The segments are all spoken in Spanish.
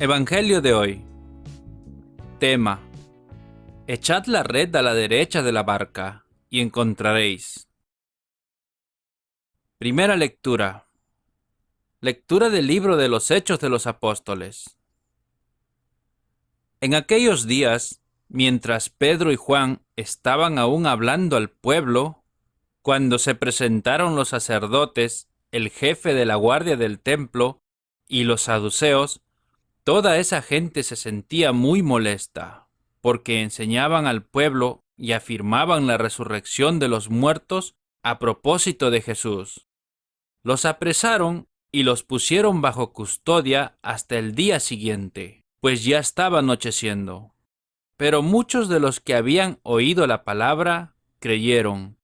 Evangelio de hoy. Tema: Echad la red a la derecha de la barca, y encontraréis. Primera lectura. Lectura del libro de los Hechos de los Apóstoles. En aquellos días, mientras Pedro y Juan estaban aún hablando al pueblo, cuando se presentaron los sacerdotes, el jefe de la guardia del templo y los saduceos, toda esa gente se sentía muy molesta, porque enseñaban al pueblo y afirmaban la resurrección de los muertos a propósito de Jesús. Los apresaron y los pusieron bajo custodia hasta el día siguiente, pues ya estaba anocheciendo. Pero muchos de los que habían oído la palabra creyeron,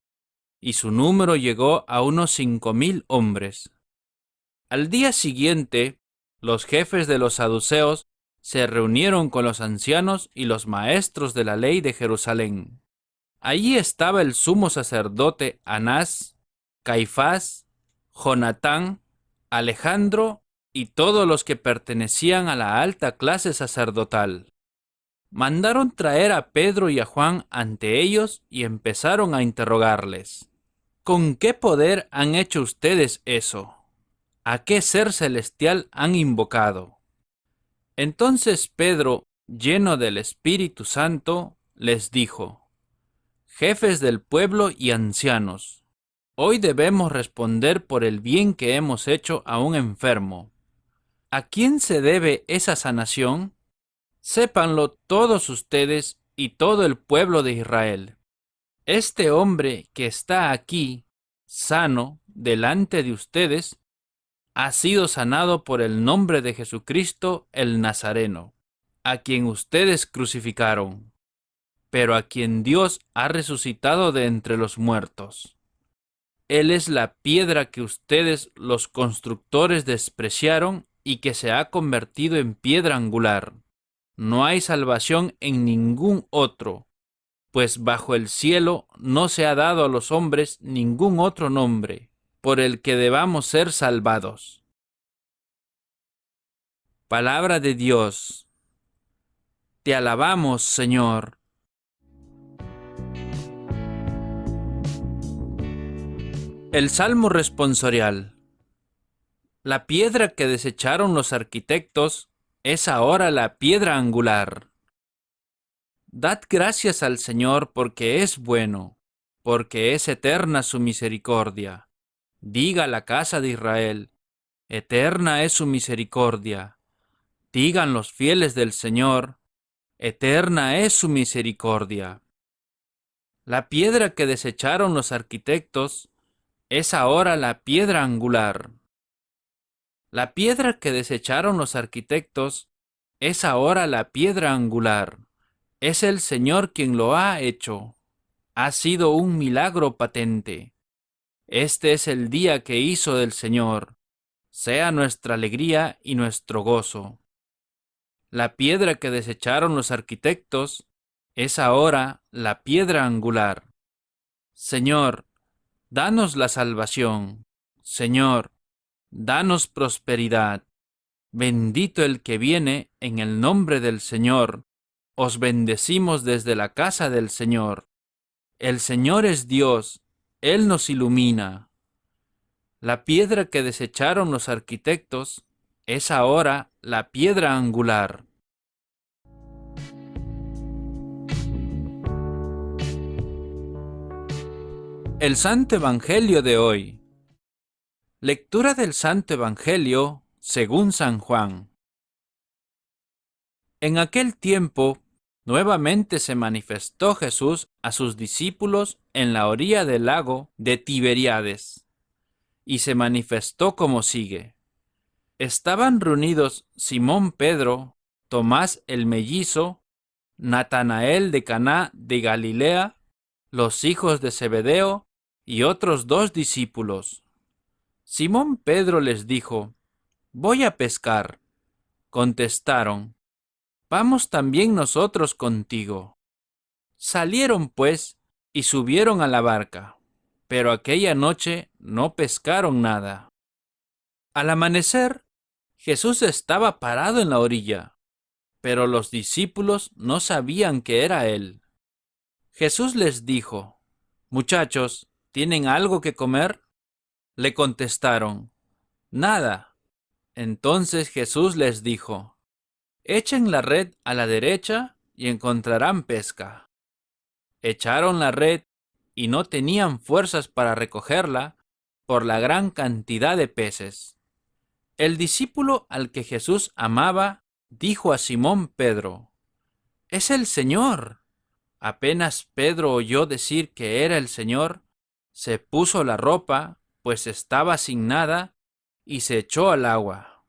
y su número llegó a unos 5,000 hombres. Al día siguiente, los jefes de los saduceos se reunieron con los ancianos y los maestros de la ley de Jerusalén. Allí estaba el sumo sacerdote Anás, Caifás, Jonatán, Alejandro y todos los que pertenecían a la alta clase sacerdotal. Mandaron traer a Pedro y a Juan ante ellos y empezaron a interrogarles. ¿Con qué poder han hecho ustedes eso? ¿A qué ser celestial han invocado? Entonces Pedro, lleno del Espíritu Santo, les dijo: Jefes del pueblo y ancianos, hoy debemos responder por el bien que hemos hecho a un enfermo. ¿A quién se debe esa sanación? Sépanlo todos ustedes y todo el pueblo de Israel. Este hombre que está aquí, sano, delante de ustedes, ha sido sanado por el nombre de Jesucristo el Nazareno, a quien ustedes crucificaron, pero a quien Dios ha resucitado de entre los muertos. Él es la piedra que ustedes, los constructores, despreciaron y que se ha convertido en piedra angular. No hay salvación en ningún otro, pues bajo el cielo no se ha dado a los hombres ningún otro nombre por el que debamos ser salvados. Palabra de Dios. Te alabamos, Señor. El Salmo responsorial. La piedra que desecharon los arquitectos es ahora la piedra angular. Dad gracias al Señor porque es bueno, porque es eterna su misericordia. Diga la casa de Israel: eterna es su misericordia. Digan los fieles del Señor: eterna es su misericordia. La piedra que desecharon los arquitectos es ahora la piedra angular. La piedra que desecharon los arquitectos es ahora la piedra angular. Es el Señor quien lo ha hecho. Ha sido un milagro patente. Este es el día que hizo el Señor. Sea nuestra alegría y nuestro gozo. La piedra que desecharon los arquitectos es ahora la piedra angular. Señor, danos la salvación. Señor, danos prosperidad. Bendito el que viene en el nombre del Señor. Os bendecimos desde la casa del Señor. El Señor es Dios, Él nos ilumina. La piedra que desecharon los arquitectos es ahora la piedra angular. El Santo Evangelio de hoy. Lectura del Santo Evangelio según San Juan. En aquel tiempo, nuevamente se manifestó Jesús a sus discípulos en la orilla del lago de Tiberíades, y se manifestó como sigue. Estaban reunidos Simón Pedro, Tomás el mellizo, Natanael de Caná de Galilea, los hijos de Zebedeo y otros 2 discípulos. Simón Pedro les dijo: «Voy a pescar». Contestaron: «Vamos también nosotros contigo». Salieron pues y subieron a la barca, pero aquella noche no pescaron nada. Al amanecer, Jesús estaba parado en la orilla, pero los discípulos no sabían que era él. Jesús les dijo: «Muchachos, ¿tienen algo que comer?». Le contestaron: «Nada». Entonces Jesús les dijo: «Echen la red a la derecha y encontrarán pesca». Echaron la red y no tenían fuerzas para recogerla por la gran cantidad de peces. El discípulo al que Jesús amaba dijo a Simón Pedro: «Es el Señor». Apenas Pedro oyó decir que era el Señor, se puso la ropa, pues estaba sin nada, y se echó al agua.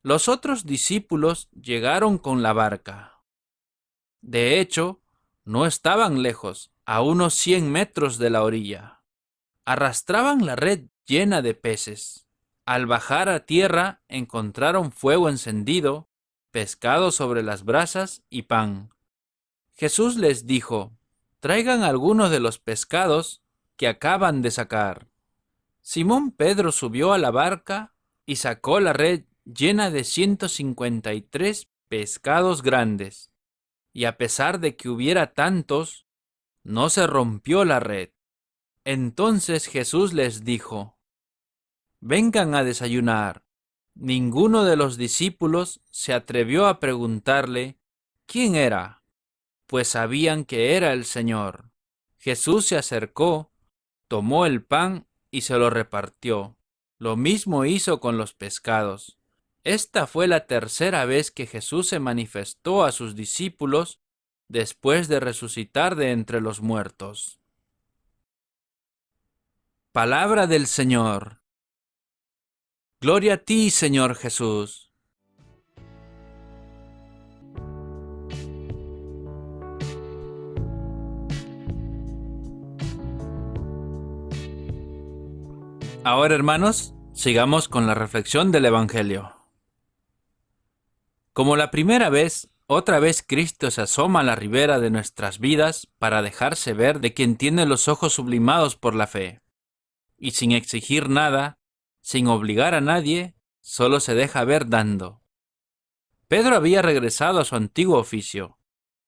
Los otros discípulos llegaron con la barca. De hecho, no estaban lejos, a unos 100 metros de la orilla. Arrastraban la red llena de peces. Al bajar a tierra encontraron fuego encendido, pescado sobre las brasas y pan. Jesús les dijo: «Traigan algunos de los pescados que acaban de sacar». Simón Pedro subió a la barca y sacó la red llena de 153 pescados grandes. Y a pesar de que hubiera tantos, no se rompió la red. Entonces Jesús les dijo: «Vengan a desayunar». Ninguno de los discípulos se atrevió a preguntarle quién era, pues sabían que era el Señor. Jesús se acercó, tomó el pan y se lo repartió. Lo mismo hizo con los pescados. Esta fue la tercera vez que Jesús se manifestó a sus discípulos después de resucitar de entre los muertos. Palabra del Señor. Gloria a ti, Señor Jesús. Ahora, hermanos, sigamos con la reflexión del Evangelio. Como la primera vez, otra vez Cristo se asoma a la ribera de nuestras vidas para dejarse ver de quien tiene los ojos sublimados por la fe. Y sin exigir nada, sin obligar a nadie, solo se deja ver dando. Pedro había regresado a su antiguo oficio.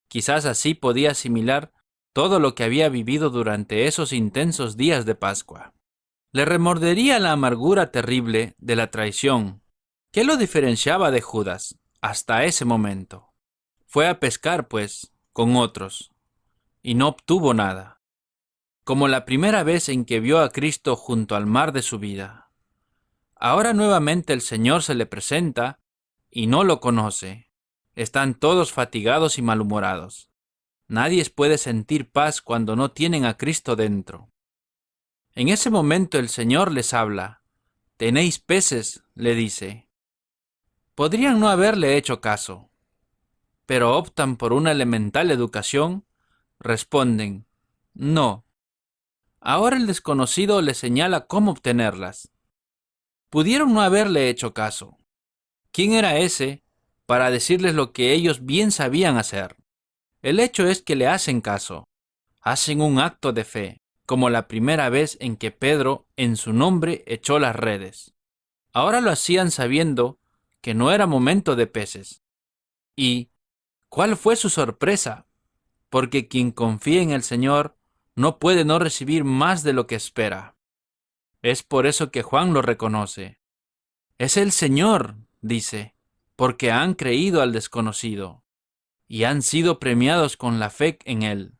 Quizás así podía asimilar todo lo que había vivido durante esos intensos días de Pascua. Le remordería la amargura terrible de la traición. ¿Qué lo diferenciaba de Judas hasta ese momento? Fue a pescar, pues, con otros, y no obtuvo nada, como la primera vez en que vio a Cristo junto al mar de su vida. Ahora nuevamente el Señor se le presenta y no lo conoce. Están todos fatigados y malhumorados. Nadie puede sentir paz cuando no tienen a Cristo dentro. En ese momento el Señor les habla. «¿Tenéis peces?», le dice. Podrían no haberle hecho caso, pero optan por una elemental educación, responden: «No». Ahora el desconocido les señala cómo obtenerlas. Pudieron no haberle hecho caso. ¿Quién era ese para decirles lo que ellos bien sabían hacer? El hecho es que le hacen caso. Hacen un acto de fe, como la primera vez en que Pedro, en su nombre, echó las redes. Ahora lo hacían sabiendo que no era momento de peces. ¿Y cuál fue su sorpresa? Porque quien confía en el Señor no puede no recibir más de lo que espera. Es por eso que Juan lo reconoce. «Es el Señor», dice, porque han creído al desconocido y han sido premiados con la fe en él.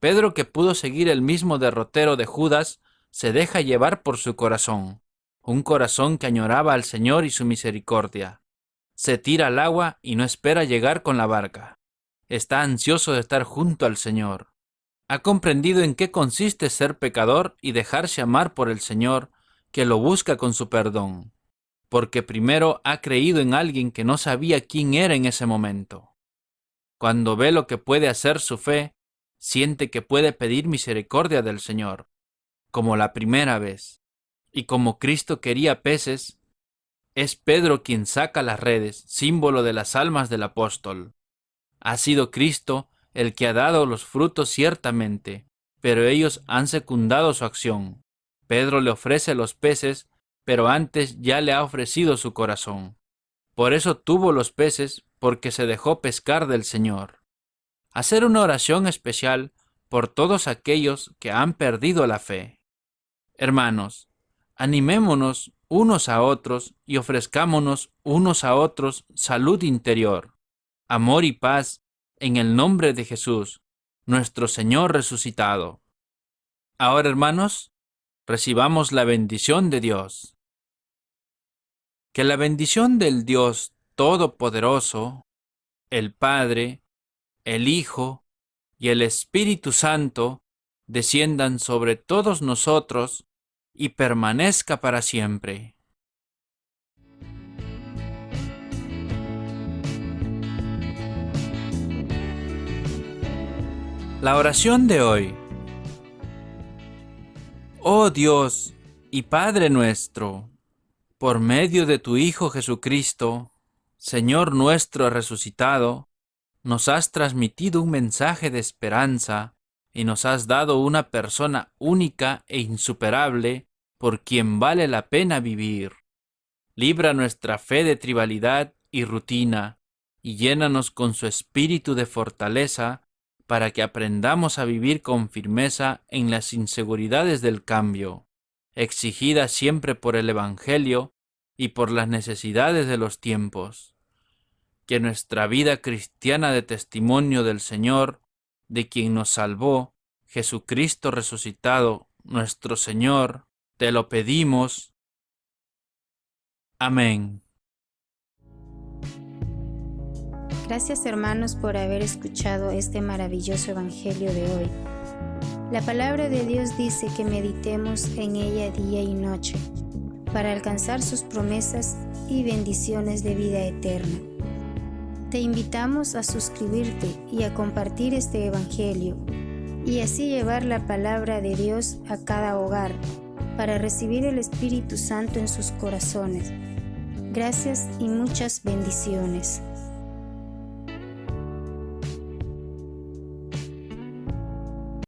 Pedro, que pudo seguir el mismo derrotero de Judas, se deja llevar por su corazón, un corazón que añoraba al Señor y su misericordia. Se tira al agua y no espera llegar con la barca. Está ansioso de estar junto al Señor. Ha comprendido en qué consiste ser pecador y dejarse amar por el Señor, que lo busca con su perdón, porque primero ha creído en alguien que no sabía quién era en ese momento. Cuando ve lo que puede hacer su fe, siente que puede pedir misericordia del Señor, como la primera vez. Y como Cristo quería peces, es Pedro quien saca las redes, símbolo de las almas del apóstol. Ha sido Cristo el que ha dado los frutos ciertamente, pero ellos han secundado su acción. Pedro le ofrece los peces, pero antes ya le ha ofrecido su corazón. Por eso tuvo los peces, porque se dejó pescar del Señor. Hacer una oración especial por todos aquellos que han perdido la fe. Hermanos, animémonos unos a otros y ofrezcámonos unos a otros salud interior, amor y paz en el nombre de Jesús, nuestro Señor resucitado. Ahora, hermanos, recibamos la bendición de Dios. Que la bendición del Dios Todopoderoso, el Padre, el Hijo y el Espíritu Santo desciendan sobre todos nosotros y permanezca para siempre. La oración de hoy. Oh Dios y Padre nuestro, por medio de tu Hijo Jesucristo, Señor nuestro resucitado, nos has transmitido un mensaje de esperanza y nos has dado una persona única e insuperable por quien vale la pena vivir. Libra nuestra fe de tribalidad y rutina y llénanos con su espíritu de fortaleza para que aprendamos a vivir con firmeza en las inseguridades del cambio, exigidas siempre por el Evangelio y por las necesidades de los tiempos. Que nuestra vida cristiana de testimonio del Señor, de quien nos salvó, Jesucristo resucitado, nuestro Señor, te lo pedimos. Amén. Gracias, hermanos, por haber escuchado este maravilloso Evangelio de hoy. La palabra de Dios dice que meditemos en ella día y noche, para alcanzar sus promesas y bendiciones de vida eterna. Te invitamos a suscribirte y a compartir este Evangelio, y así llevar la palabra de Dios a cada hogar, para recibir el Espíritu Santo en sus corazones. Gracias y muchas bendiciones.